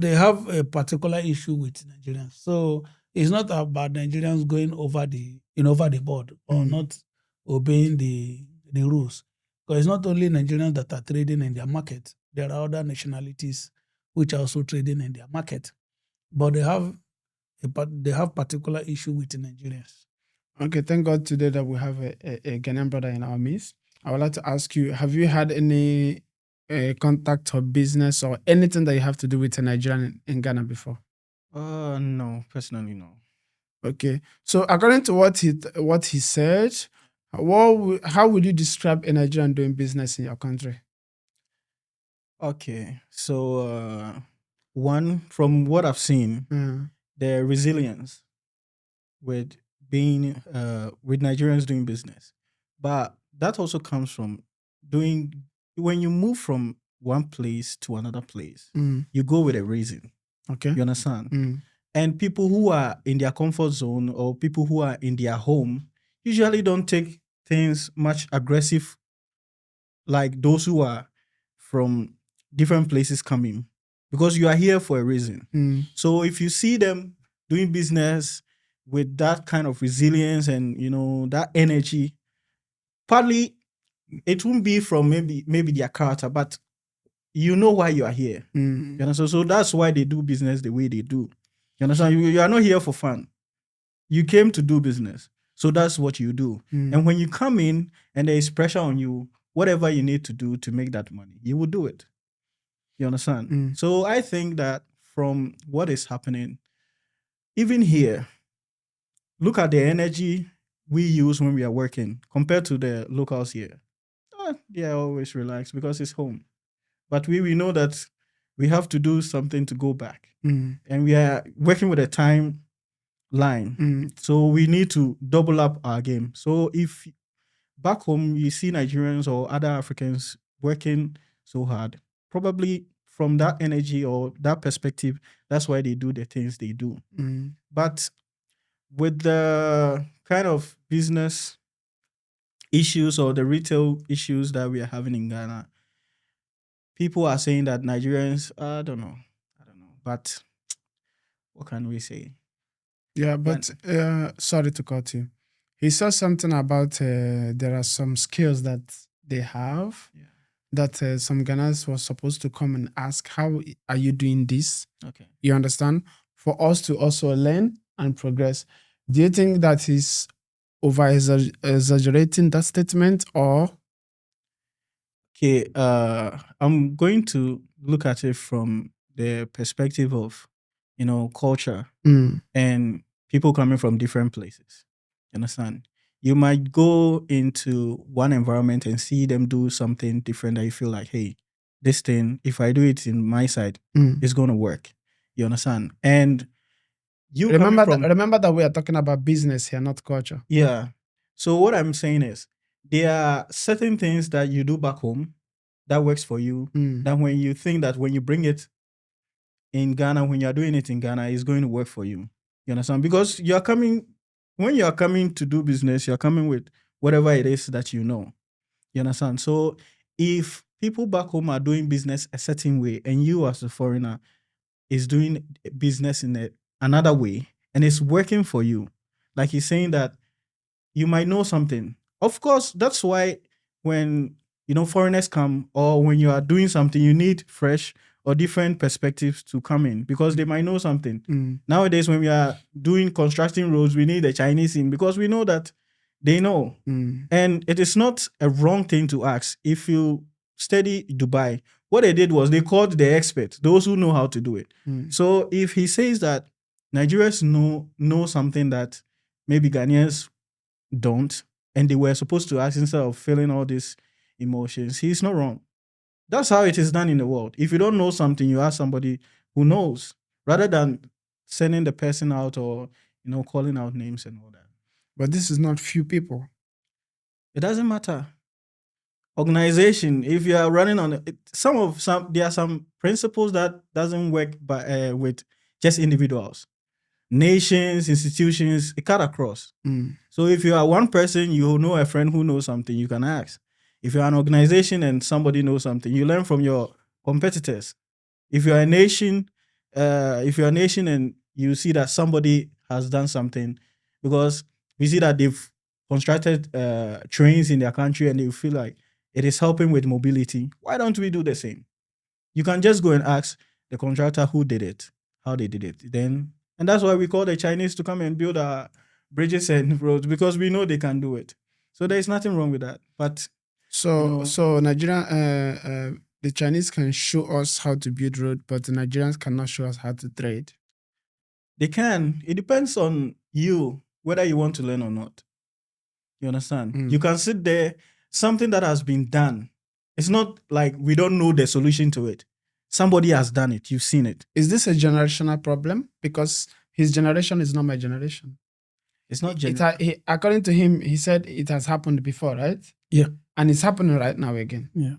They have a particular issue with Nigerians. So it's not about Nigerians going over over the board or not obeying the rules. Because it's not only Nigerians that are trading in their market. There are other nationalities which are also trading in their market. But they have particular issue with the Nigerians. Okay, thank God today that we have a Ghanaian brother in our midst. I would like to ask you, have you had any contact or business or anything that you have to do with a Nigerian in Ghana before? No, personally, no. Okay, so according to what he said, how would you describe a Nigerian doing business in your country? Okay, so one, from what I've seen, the resilience with being with Nigerians doing business, but that also comes from doing when you move from one place to another place, you go with a reason. Okay. You understand? And people who are in their comfort zone or people who are in their home usually don't take things much aggressive like those who are from different places coming because you are here for a reason. So if you see them doing business with that kind of resilience and that energy, partly it won't be from maybe their character, but you know why you are here. You understand? So that's why they do business the way they do. You understand? You are not here for fun. You came to do business. So that's what you do. And when you come in and there is pressure on you, whatever you need to do to make that money, you will do it. You understand? So I think that from what is happening, even here, look at the energy we use when we are working compared to the locals here. They are always relaxed because it's home. But we know that we have to do something to go back. And we are working with a time line. So we need to double up our game. So if back home you see Nigerians or other Africans working so hard, probably from that energy or that perspective, that's why they do the things they do. But with the kind of business issues or the retail issues that we are having in Ghana, people are saying that Nigerians, I don't know. But what can we say? Yeah, but sorry to cut you. He said something about there are some skills that they have that some Ghanaians were supposed to come and ask, how are you doing this? Okay. You understand? For us to also learn and progress. Do you think that is over exaggerating that statement or? Okay, I'm going to look at it from the perspective of, culture and people coming from different places. You understand? You might go into one environment and see them do something different that you feel like, hey, this thing, if I do it in my side, it's going to work. You understand? And you remember that we are talking about business here, not culture. Yeah. So what I'm saying is there are certain things that you do back home that works for you. That when you think that when you bring it in Ghana, when you're doing it in Ghana, it's going to work for you. You understand? Because when you're coming to do business, you're coming with whatever it is that you know. You understand? So if people back home are doing business a certain way and you as a foreigner is doing business in another way and it's working for you, like he's saying that you might know something. Of course, that's why when foreigners come or when you are doing something, you need fresh or different perspectives to come in because they might know something. Nowadays, when we are doing constructing roads, we need the Chinese in because we know that they know. And it is not a wrong thing to ask. If you study Dubai, what they did was they called the experts, those who know how to do it. So if he says that Nigerians know something that maybe Ghanaians don't, and they were supposed to ask instead of feeling all these emotions, he's not wrong. That's how it is done in the world. If you don't know something, you ask somebody who knows, rather than sending the person out or calling out names and all that. But this is not few people. It doesn't matter. Organization, if you are running on it, there are some principles that doesn't work with just individuals. Nations, institutions, it cut across. So if you are one person, you know a friend who knows something, you can ask. If you're an organization and somebody knows something, you learn from your competitors. If you're a nation if you're a nation and you see that somebody has done something, because we see that they've constructed trains in their country and they feel like it is helping with mobility, why don't we do the same? You can just go and ask the contractor who did it, how they did it. Then, and that's why we call the Chinese to come and build our bridges and roads, because we know they can do it. So there is nothing wrong with that. But So Nigerian, the Chinese can show us how to build road, but the Nigerians cannot show us how to trade. they can. It depends on you whether you want to learn or not. You understand? You can sit there, something that has been done. It's not like we don't know the solution to it. Somebody has done it. You've seen it. Is this a generational problem? Because his generation is not my generation. It's not according to him, he said it has happened before, right? Yeah. And it's happening right now again. Yeah.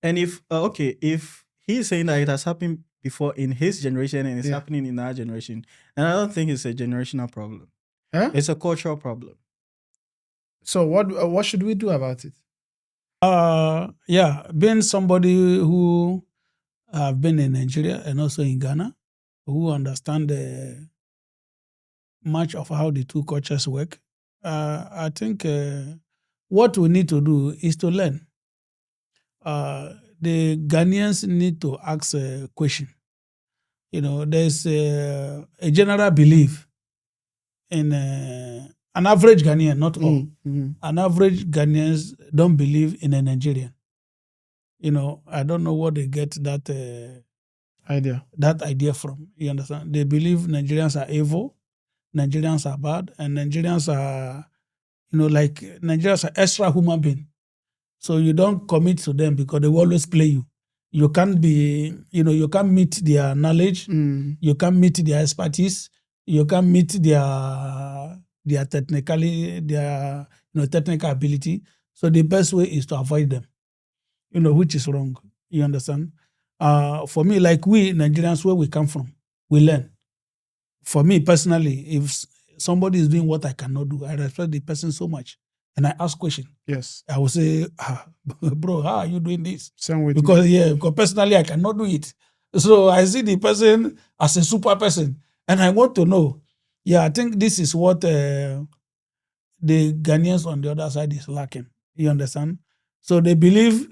And if if he's saying that it has happened before in his generation and it's happening in our generation, and I don't think it's a generational problem. Huh? It's a cultural problem. So what should we do about it? Yeah, being somebody who have been in Nigeria and also in Ghana, who understand much of how the two cultures work, I think what we need to do is to learn. The Ghanaians need to ask a question. There's a general belief in an average Ghanaian, not all. An average Ghanaians don't believe in a Nigerian. I don't know what they get that idea from. You understand? They believe Nigerians are evil, Nigerians are bad, and Nigerians are, like Nigerians are extra human being. So you don't commit to them because they will always play you. You can't be, you can't meet their knowledge. You can't meet their expertise. You can't meet their technical ability. So the best way is to avoid them, which is wrong. You understand? For me, like we Nigerians, where we come from, we learn. For me personally, if somebody is doing what I cannot do, I respect the person so much. And I ask question. Yes. I will say, bro, how are you doing this? Same with because me. because personally I cannot do it. So I see the person as a super person. And I want to know. Yeah, I think this is what the Ghanaians on the other side is lacking. You understand? So they believe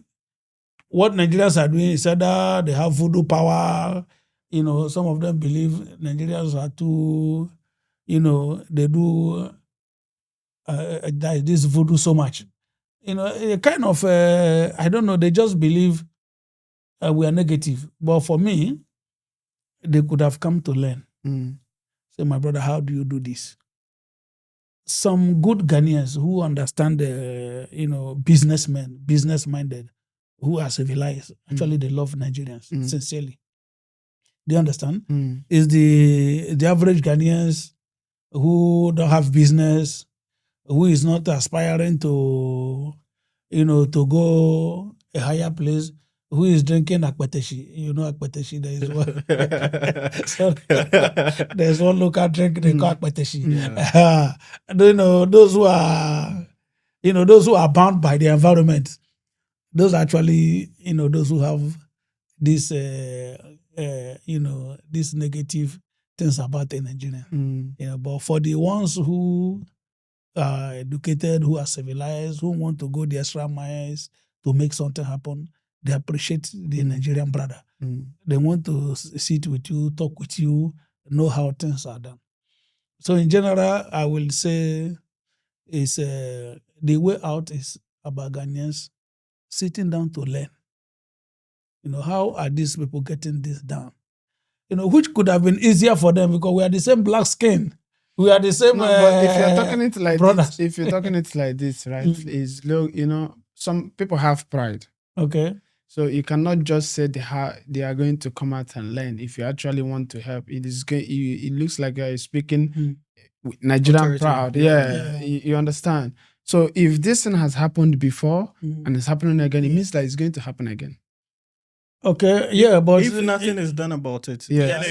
what Nigerians are doing is either they have voodoo power. Some of them believe Nigerians are too, they do this voodoo so much. A kind of, I don't know, they just believe we are negative. But for me, they could have come to learn. Say, my brother, how do you do this? Some good Ghanaians who understand, businessmen, business-minded, who are civilized, actually they love Nigerians, sincerely. Do you understand? Is the average Ghanaians who don't have business, who is not aspiring to, to go a higher place, who is drinking akpeteshi. Akpeteshi, there is one. So, there's one local drink they call akpeteshi. Those who are bound by the environment, those actually, those who have this, these negative things about the Nigerian. But for the ones who are educated, who are civilized, who want to go the extra miles to make something happen, they appreciate the Nigerian brother. They want to sit with you, talk with you, know how things are done. So in general, I will say is the way out is about Ghanaians sitting down to learn. How are these people getting this done? Which could have been easier for them because we are the same black skin. We are the same. No, but if you're talking it like brothers. this, right, is look, some people have pride. Okay. So you cannot just say they are going to come out and learn. If you actually want to help, it looks like you're speaking Nigerian proud. Yeah. You understand. So if this thing has happened before and it's happening again, it means that it's going to happen again. Okay, yeah, but if nothing is done about it, I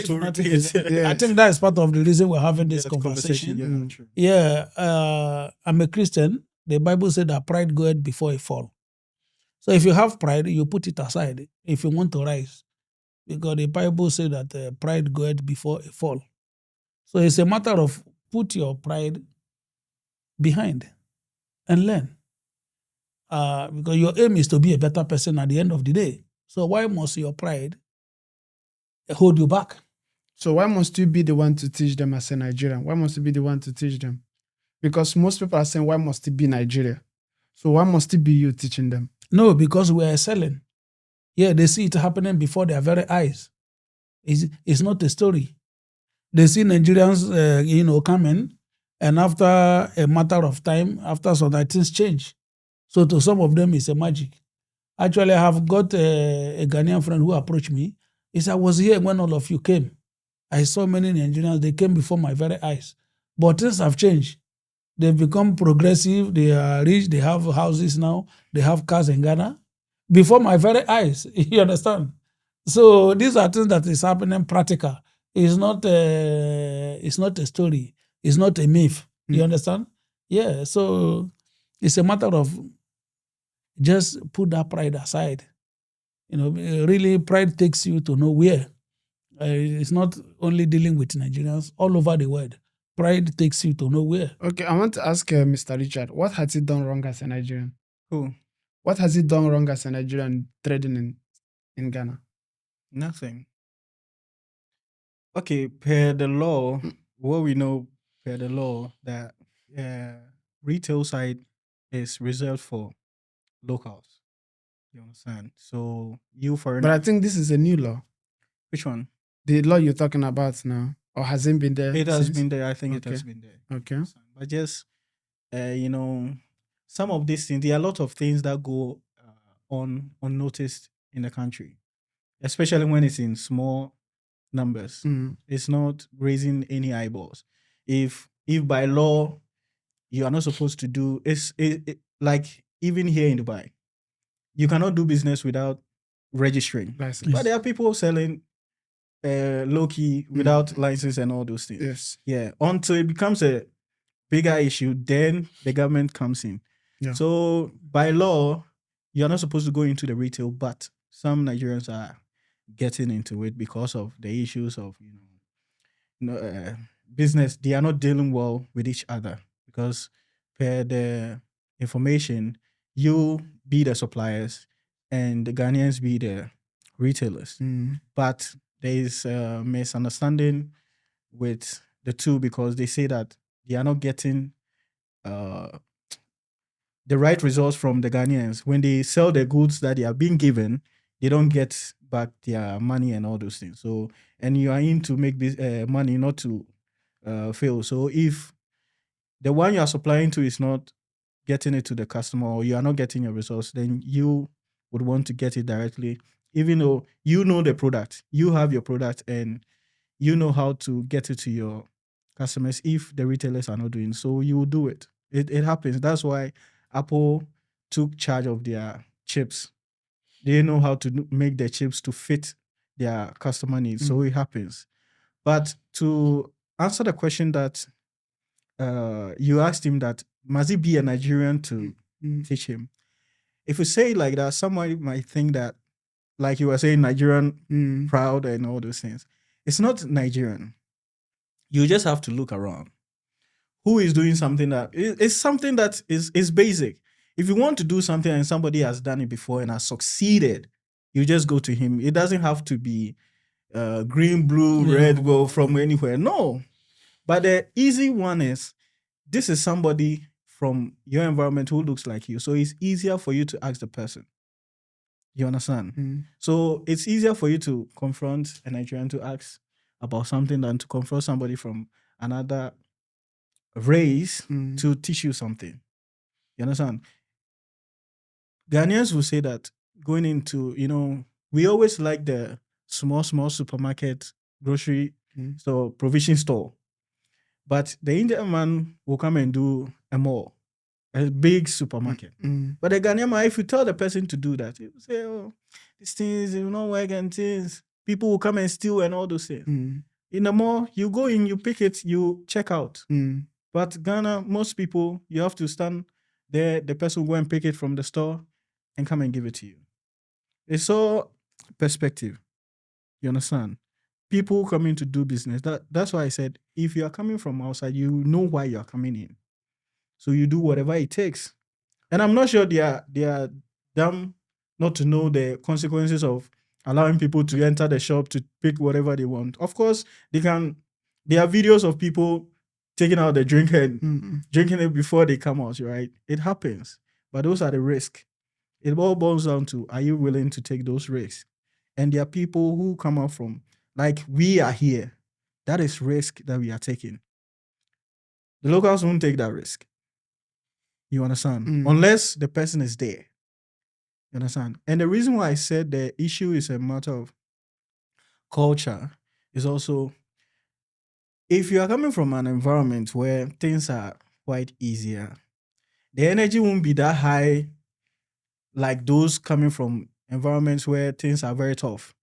think that is part of the reason we're having this conversation. I'm a Christian. The Bible said that pride goeth before a fall. So if you have pride, you put it aside if you want to rise. because the Bible says that pride goeth before a fall. So it's a matter of put your pride behind and learn. Because your aim is to be a better person at the end of the day. So why must your pride hold you back? So why must you be the one to teach them as a Nigerian? Why must you be the one to teach them? Because most people are saying, why must it be Nigeria? So why must it be you teaching them? No, because we are excelling. Yeah, they see it happening before their very eyes. It's not a story. They see Nigerians, coming, and after a matter of time, after some things change. So to some of them, it's a magic. Actually, I have got a Ghanaian friend who approached me. He said, I was here when all of you came. I saw many Nigerians, they came before my very eyes. But things have changed. They've become progressive, they are rich, they have houses now, they have cars in Ghana. Before my very eyes, you understand? So these are things that is happening practical. It's not a story. It's not a myth. You understand? Yeah. So it's a matter of just put that pride aside. Really, pride takes you to nowhere. It's not only dealing with Nigerians all over the world. Pride takes you to nowhere. Okay, I want to ask Mr. Richard, what has he done wrong as a Nigerian? Who? What has he done wrong as a Nigerian trading in Ghana? Nothing. Okay, per the law, what we know per the law that retail side is reserved for locals. You understand? So you for But I think this is a new law. which one? The law you're talking about now, or has it been there? It has since? been there. I think it has Okay. been there. Okay. But just some of these things. There are a lot of things that go on unnoticed in the country, especially when it's in small numbers. Mm. It's not raising any eyeballs. If by law you are not supposed to do like even here in Dubai, you cannot do business without registering. License. But there are people selling low key without license and all those things. Yes. Yeah. Until it becomes a bigger issue, then the government comes in. Yeah. So by law, you're not supposed to go into the retail, but some Nigerians are getting into it because of the issues of business. They are not dealing well with each other because per the information, you be the suppliers and the Ghanaians be the retailers. Mm. But there is a misunderstanding with the two because they say that they are not getting the right results from the Ghanaians. When they sell the goods that they are being given, they don't get back their money and all those things. So, and you are in to make this money, not to fail. So, if the one you are supplying to is not getting it to the customer or you are not getting your results, then you would want to get it directly, even though you know the product, you have your product, and you know how to get it to your customers. If the retailers are not doing so, you will do it. It happens. That's why Apple took charge of their chips. They know how to make their chips to fit their customer needs. So it happens. But to answer the question that you asked him, that must he be a Nigerian to teach him? If you say it like that, somebody might think that, like you were saying, Nigerian proud and all those things. It's not Nigerian. You just have to look around. Who is doing something that is something that is basic? If you want to do something and somebody has done it before and has succeeded, you just go to him. It doesn't have to be green, blue, red, go from anywhere. No. But the easy one is, this is somebody from your environment who looks like you. So it's easier for you to ask the person. You understand? So it's easier for you to confront a Nigerian to ask about something than to confront somebody from another race to teach you something. You understand? Ghanaians will say that going into, we always like the small supermarket, grocery store, provision store. But the Indian man will come and do a mall, a big supermarket. But the Ghanaian man, if you tell the person to do that, he will say, oh, these things will not work and things. People will come and steal and all those things. In the mall, you go in, you pick it, you check out. But Ghana, most people, you have to stand there, the person will go and pick it from the store and come and give it to you. It's all perspective. You understand? People coming to do business. That's why I said, if you are coming from outside, you know why you are coming in. So you do whatever it takes. And I'm not sure they are dumb not to know the consequences of allowing people to enter the shop to pick whatever they want. Of course, there are videos of people taking out the drink and drinking it before they come out, right? It happens. But those are the risks. It all boils down to, are you willing to take those risks? And there are people who come out from, like we are here. That is risk that we are taking. The locals won't take that risk. You understand? Unless the person is there. You understand? And the reason why I said the issue is a matter of culture is also, if you are coming from an environment where things are quite easier, the energy won't be that high like those coming from environments where things are very tough.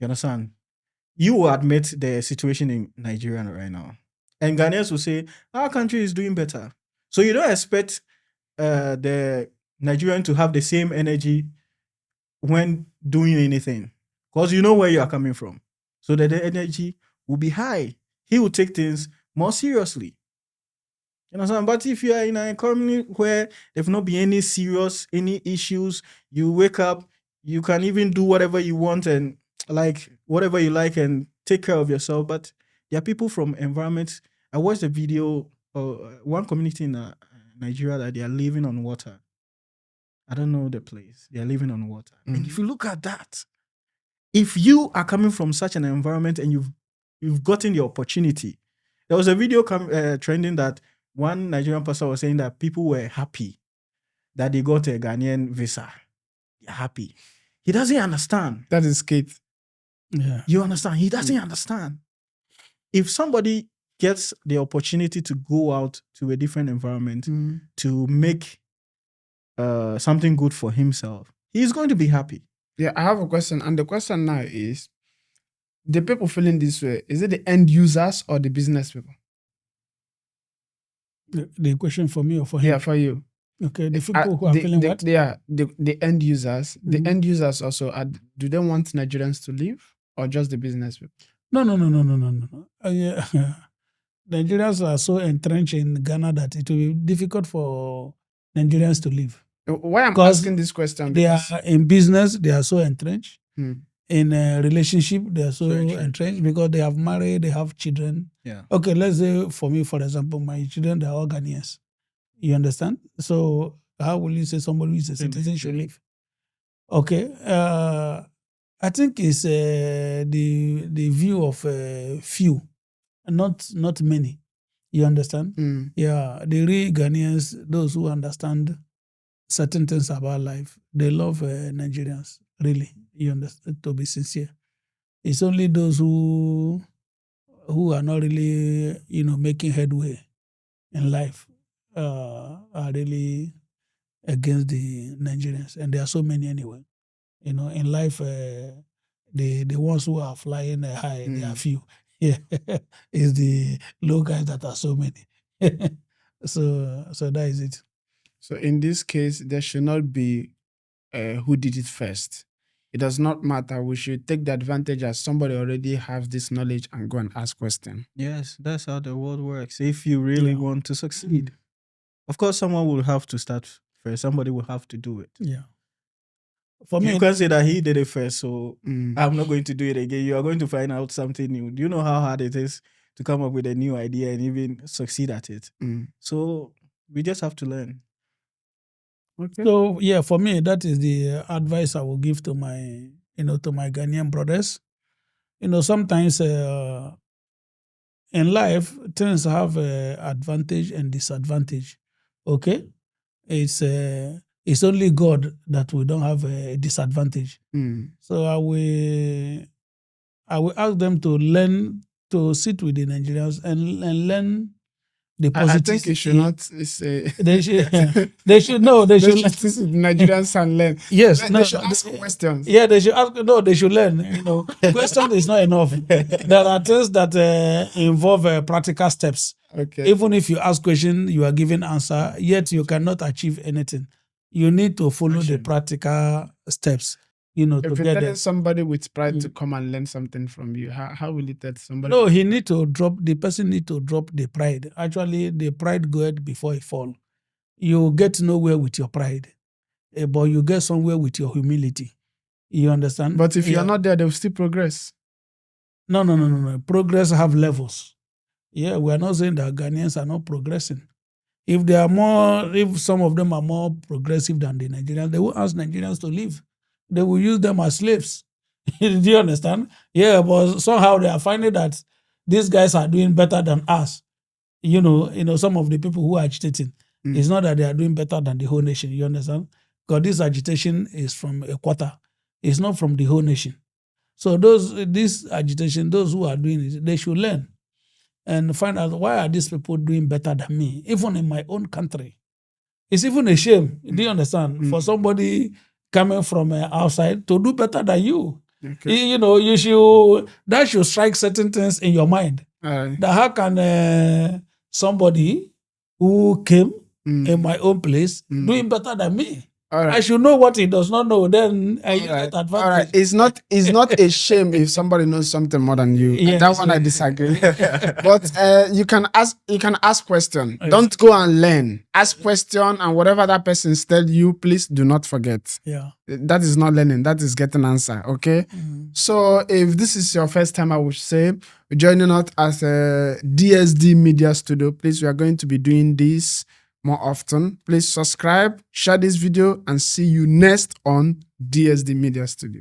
You understand? You will admit the situation in Nigeria right now. And Ghanaians will say, our country is doing better. So you don't expect the Nigerian to have the same energy when doing anything, because you know where you are coming from. So that the energy will be high. He will take things more seriously. You understand? But if you are in an economy where there will not be any issues, you wake up, you can even do whatever you want and like whatever you like and take care of yourself. But there are people from environments. I watched a video of one community in Nigeria that they are living on water. I don't know the place. They are living on water. And if you look at that, if you are coming from such an environment and you've gotten the opportunity, there was a video trending that one Nigerian pastor was saying that people were happy that they got a Ghanaian visa. They're happy. He doesn't understand. That is Kate. Yeah. You understand? He doesn't understand. If somebody gets the opportunity to go out to a different environment to make something good for himself, he's going to be happy. Yeah, I have a question. And the question now is, the people feeling this way, is it the end users or the business people? The question for me or for him? Yeah, for you. Okay, the people who are feeling what? The end users. The end users also, do they want Nigerians to leave or just the business people? No. Yeah. Nigerians are so entrenched in Ghana that it will be difficult for Nigerians to leave. Why I'm asking this question? They are in business, they are so entrenched. Hmm. In a relationship, they are so entrenched because they have married, they have children. Yeah. Okay, let's say for me, for example, my children, they are all Ghanaians. You understand? So how will you say somebody who is a citizen should leave? Okay. I think it's the view of few, not many. You understand? Yeah, the real Ghanaians, those who understand certain things about life, they love Nigerians, really. You understand? To be sincere, it's only those who are not really, making headway in life are really against the Nigerians, and there are so many anyway. In life, the ones who are flying high, they are few. Yeah, it's the low guys that are so many. So that is it. So in this case, there should not be who did it first. It does not matter. We should take the advantage as somebody already has this knowledge and go and ask questions. Yes, that's how the world works. If you really want to succeed, of course, someone will have to start first. Somebody will have to do it. Yeah. For me, you can say that he did it first, so I'm not going to do it again. You are going to find out something new. Do you know how hard it is to come up with a new idea and even succeed at it? So we just have to learn. Okay. So yeah, for me, that is the advice I will give to my, to my Ghanaian brothers. Sometimes in life things have advantage and disadvantage. Okay, it's only God that we don't have a disadvantage. So I will ask them to learn to sit with the Nigerians and learn the positive. I think it should not say. They should. They should know. They should sit with Nigerians and learn. Yes, they should ask questions. Yeah, they should ask. No, they should learn. Question is not enough. There are things that involve practical steps. Okay. Even if you ask question, you are given answer. Yet you cannot achieve anything. You need to follow the practical steps. to If you're get telling there. somebody with pride to come and learn something from you, how will you tell somebody? No, the person need to drop the pride. Actually, the pride goeth before it fall. You get nowhere with your pride, but you get somewhere with your humility. You understand? But if you're not there, they'll still progress. No. Progress have levels. Yeah, we are not saying that Ghanaians are not progressing. If some of them are more progressive than the Nigerians, they will ask Nigerians to leave. They will use them as slaves. Do you understand? Yeah, but somehow they are finding that these guys are doing better than us. Some of the people who are agitating. It's not that they are doing better than the whole nation. You understand? Because this agitation is from a quarter. It's not from the whole nation. So this agitation, those who are doing it, they should learn and find out why are these people doing better than me, even in my own country. It's even a shame, do you understand, for somebody coming from outside to do better than you. Okay. That should strike certain things in your mind. That how can somebody who came in my own place doing better than me? Right. I should know what he does not know. Then I use that advantage. All right. It's not a shame if somebody knows something more than you. Yes, that one I disagree. But you can ask question. Yes. Don't go and learn. Ask question, and whatever that person said you, please do not forget. Yeah. That is not learning. That is getting answer. Okay. So if this is your first time, I would say joining us as a DSD Media Studio. Please, we are going to be doing this more often. Please subscribe, share this video, and see you next on DSD Media Studio.